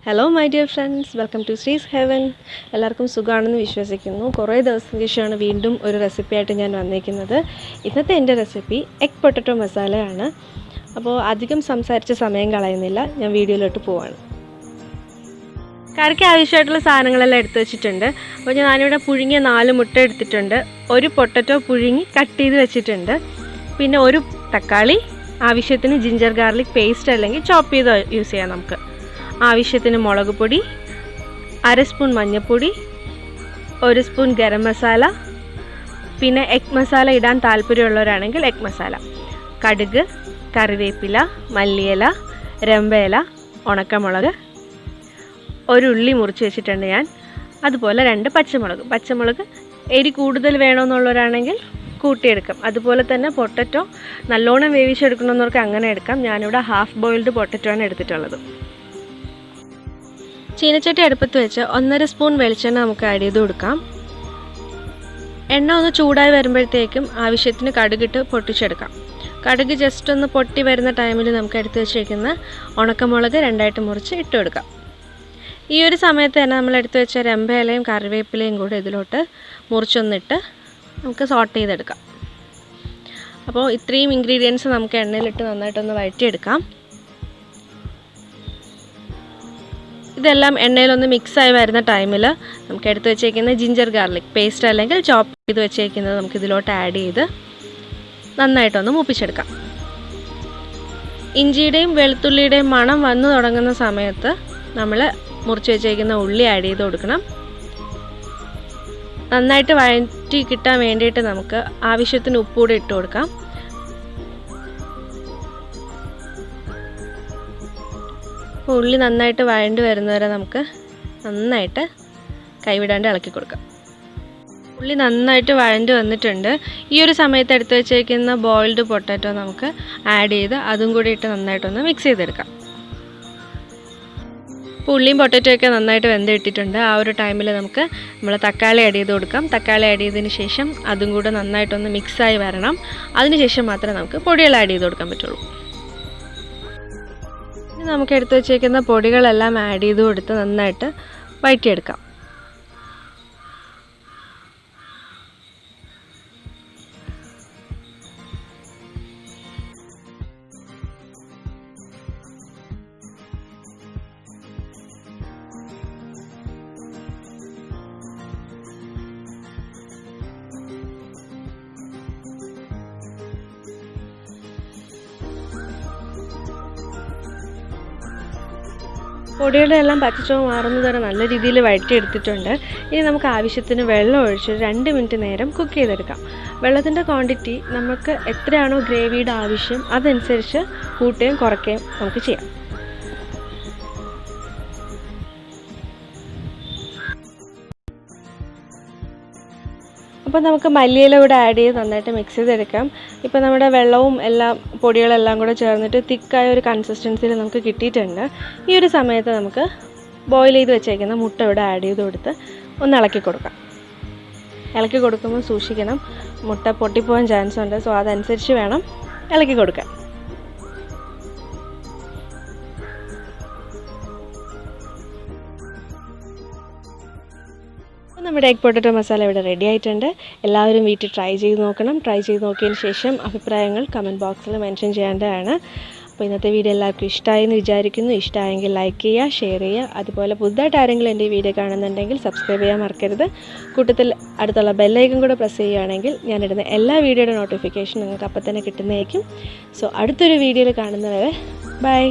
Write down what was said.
Hello my dear friends, welcome to Sreez Heaven. എല്ലാവർക്കും സുഖമാണെന്ന് വിശ്വസിക്കുന്നു. കുറേ ദിവസത്തിന് ശേഷമാണ് വീണ്ടും ഒരു റെസിപ്പി ആയിട്ട് ഞാൻ വന്നിരിക്കുന്നത്. ഇന്നത്തെ എൻ്റെ റെസിപ്പി എഗ് പൊട്ടറ്റോ മസാലയാണ്. അപ്പോൾ അധികം സംസാരിച്ച സമയം കളയുന്നില്ല, ഞാൻ വീഡിയോയിലോട്ട് പോവാണ്. കറിക്ക് ആവശ്യമായിട്ടുള്ള സാധനങ്ങളെല്ലാം എടുത്തു വെച്ചിട്ടുണ്ട്. അപ്പോൾ ഞാനിവിടെ പുഴുങ്ങിയ 4 മുട്ട എടുത്തിട്ടുണ്ട്, ഒരു പൊട്ടറ്റോ പുഴുങ്ങി കട്ട് ചെയ്ത് വെച്ചിട്ടുണ്ട്, പിന്നെ ഒരു തക്കാളി, ആവശ്യത്തിന് ജിഞ്ചർ ഗാർലിക് പേസ്റ്റ് അല്ലെങ്കിൽ ചോപ്പ് ചെയ്ത് യൂസ് ചെയ്യാം നമുക്ക്. ആവശ്യത്തിന് മുളക് പൊടി, 1/2 സ്പൂൺ മഞ്ഞൾപ്പൊടി, 1 സ്പൂൺ ഗരം മസാല, പിന്നെ എഗ് മസാല ഇടാൻ താല്പര്യമുള്ളവരാണെങ്കിൽ എഗ് മസാല, കടുക്, കറിവേപ്പില, മല്ലിയില, രമ്പയില, ഉണക്കമുളക്, ഒരു ഉള്ളി മുറിച്ച് വെച്ചിട്ടുണ്ട് ഞാൻ, അതുപോലെ 2 പച്ചമുളക് എരി കൂടുതൽ വേണമെന്നുള്ളവരാണെങ്കിൽ കൂട്ടിയെടുക്കാം. അതുപോലെ തന്നെ പൊട്ടറ്റോ നല്ലോണം വേവിച്ചെടുക്കണമെന്നവർക്ക് അങ്ങനെ എടുക്കാം. ഞാനിവിടെ ഹാഫ് ബോയിൽഡ് പൊട്ടറ്റോ ആണ് എടുത്തിട്ടുള്ളത്. ചീനച്ചട്ടി അടുപ്പത്ത് വെച്ച് 1.5 സ്പൂൺ വെളിച്ചെണ്ണ നമുക്ക് ആഡ് ചെയ്ത് കൊടുക്കാം. എണ്ണ ഒന്ന് ചൂടായി വരുമ്പോഴത്തേക്കും ആവശ്യത്തിന് കടുകിട്ട് പൊട്ടിച്ചെടുക്കാം. കടുക് ജസ്റ്റ് ഒന്ന് പൊട്ടി വരുന്ന ടൈമിൽ നമുക്ക് എടുത്ത് വെച്ചിരിക്കുന്ന ഉണക്കമുളക് 2ആയിട്ട് മുറിച്ച് ഇട്ട് കൊടുക്കാം. ഈ ഒരു സമയത്ത് തന്നെ നമ്മൾ എടുത്ത് വെച്ച രമ്പയിലയും കറിവേപ്പിലയും കൂടെ ഇതിലോട്ട് മുറിച്ചൊന്നിട്ട് നമുക്ക് സോട്ട് ചെയ്തെടുക്കാം. അപ്പോൾ ഇത്രയും ഇൻഗ്രീഡിയൻസ് നമുക്ക് എണ്ണയിലിട്ട് നന്നായിട്ടൊന്ന് വഴറ്റിയെടുക്കാം. ഇതെല്ലാം എണ്ണയിലൊന്ന് മിക്സായി വരുന്ന ടൈമിൽ നമുക്ക് എടുത്ത് വെച്ചേക്കുന്ന ജിഞ്ചർ ഗാർലിക് പേസ്റ്റ് അല്ലെങ്കിൽ ചോപ്പ് ചെയ്ത് വെച്ചേക്കുന്നത് നമുക്ക് ഇതിലോട്ട് ആഡ് ചെയ്ത് നന്നായിട്ടൊന്ന് മൂപ്പിച്ചെടുക്കാം. ഇഞ്ചിയുടെയും വെളുത്തുള്ളിയുടെയും മണം വന്നു തുടങ്ങുന്ന സമയത്ത് നമ്മൾ മുറിച്ച് വെച്ചേക്കുന്ന ഉള്ളി ആഡ് ചെയ്ത് കൊടുക്കണം. നന്നായിട്ട് വഴറ്റി കിട്ടാൻ വേണ്ടിയിട്ട് നമുക്ക് ആവശ്യത്തിന് ഉപ്പൂടെ ഇട്ട് കൊടുക്കാം. ഉള്ളി നന്നായിട്ട് വഴണ്ടി വരുന്നവരെ നമുക്ക് നന്നായിട്ട് കൈവിടാണ്ട് ഇളക്കി കൊടുക്കാം. ഉള്ളി നന്നായിട്ട് വഴണ്ടി വന്നിട്ടുണ്ട്. ഈ ഒരു സമയത്ത് എടുത്ത് വെച്ചേക്കുന്ന ബോയിൽഡ് പൊട്ടാറ്റോ നമുക്ക് ആഡ് ചെയ്ത് അതും കൂടി ഇട്ട് നന്നായിട്ടൊന്ന് മിക്സ് ചെയ്തെടുക്കാം. ഇപ്പോൾ ഉള്ളിയും പൊട്ടാറ്റോയൊക്കെ നന്നായിട്ട് വെന്തിട്ടിട്ടുണ്ട്. ആ ഒരു ടൈമിൽ നമുക്ക് നമ്മൾ തക്കാളി ആഡ് ചെയ്ത് കൊടുക്കാം. തക്കാളി ആഡ് ചെയ്തതിന് ശേഷം അതും കൂടെ നന്നായിട്ടൊന്ന് മിക്സായി വരണം. അതിനുശേഷം മാത്രമേ നമുക്ക് പൊടികൾ ആഡ് ചെയ്ത് കൊടുക്കാൻ പറ്റുള്ളൂ. നമുക്ക് എടുത്ത് വെച്ചേക്കുന്ന പൊടികളെല്ലാം ആഡ് ചെയ്ത് കൊടുത്ത് നന്നായിട്ട് വഴറ്റിയെടുക്കാം. പൊടിയുടെ എല്ലാം പച്ചച്ചുവ മാറുന്നത് വരെ നല്ല രീതിയിൽ വഴറ്റിയെടുത്തിട്ടുണ്ട്. ഇനി നമുക്ക് ആവശ്യത്തിന് വെള്ളം ഒഴിച്ച് 2 മിനിറ്റ് നേരം കുക്ക് ചെയ്തെടുക്കാം. വെള്ളത്തിൻ്റെ ക്വാണ്ടിറ്റി നമുക്ക് എത്രയാണോ ഗ്രേവിയുടെ ആവശ്യം അതനുസരിച്ച് കൂട്ടുകയും കുറയ്ക്കുകയും നമുക്ക് ചെയ്യാം. അപ്പോൾ നമുക്ക് മല്ലിയില കൂടെ ആഡ് ചെയ്ത് നന്നായിട്ട് മിക്സ് ചെയ്തെടുക്കാം. ഇപ്പോൾ നമ്മുടെ വെള്ളവും എല്ലാം പൊടികളെല്ലാം കൂടെ ചേർന്നിട്ട് തിക്കായ ഒരു കൺസിസ്റ്റൻസിയിൽ നമുക്ക് കിട്ടിയിട്ടുണ്ട്. ഈ ഒരു സമയത്ത് നമുക്ക് ബോയിൽ ചെയ്ത് വെച്ചേക്കുന്ന മുട്ട ഇവിടെ ആഡ് ചെയ്ത് കൊടുത്ത് ഒന്ന് ഇളക്കി കൊടുക്കാം. ഇളക്കി കൊടുക്കുമ്പോൾ സൂക്ഷിക്കണം, മുട്ട പൊട്ടിപ്പോകാൻ ചാൻസ് ഉണ്ട്. സോ അതനുസരിച്ച് വേണം ഇളക്കി കൊടുക്കാൻ. നമ്മുടെ എഗ് പൊട്ടറ്റോ മസാല ഇവിടെ റെഡി ആയിട്ടുണ്ട്. എല്ലാവരും വീട്ടിൽ ട്രൈ ചെയ്ത് നോക്കണം. ട്രൈ ചെയ്ത് നോക്കിയതിന് ശേഷം അഭിപ്രായങ്ങൾ കമൻറ്റ് ബോക്സിൽ മെൻഷൻ ചെയ്യേണ്ടതാണ്. അപ്പോൾ ഇന്നത്തെ വീഡിയോ എല്ലാവർക്കും ഇഷ്ടമായി എന്ന് വിചാരിക്കുന്നു. ഇഷ്ടമായെങ്കിൽ ലൈക്ക് ചെയ്യുക, ഷെയർ ചെയ്യുക. അതുപോലെ പുതുതായിട്ട് ആരെങ്കിലും എൻ്റെ വീഡിയോ കാണുന്നുണ്ടെങ്കിൽ സബ്സ്ക്രൈബ് ചെയ്യാൻ മറക്കരുത്. കൂട്ടത്തിൽ അടുത്തുള്ള ബെല്ലൈക്കൺ കൂടെ പ്രസ് ചെയ്യുകയാണെങ്കിൽ ഞാനിടുന്ന എല്ലാ വീഡിയോയുടെ നോട്ടിഫിക്കേഷൻ നിങ്ങൾക്ക് അപ്പം തന്നെ കിട്ടുന്നതായിരിക്കും. സോ അടുത്തൊരു വീഡിയോയിൽ കാണുന്നവരെ ബൈ.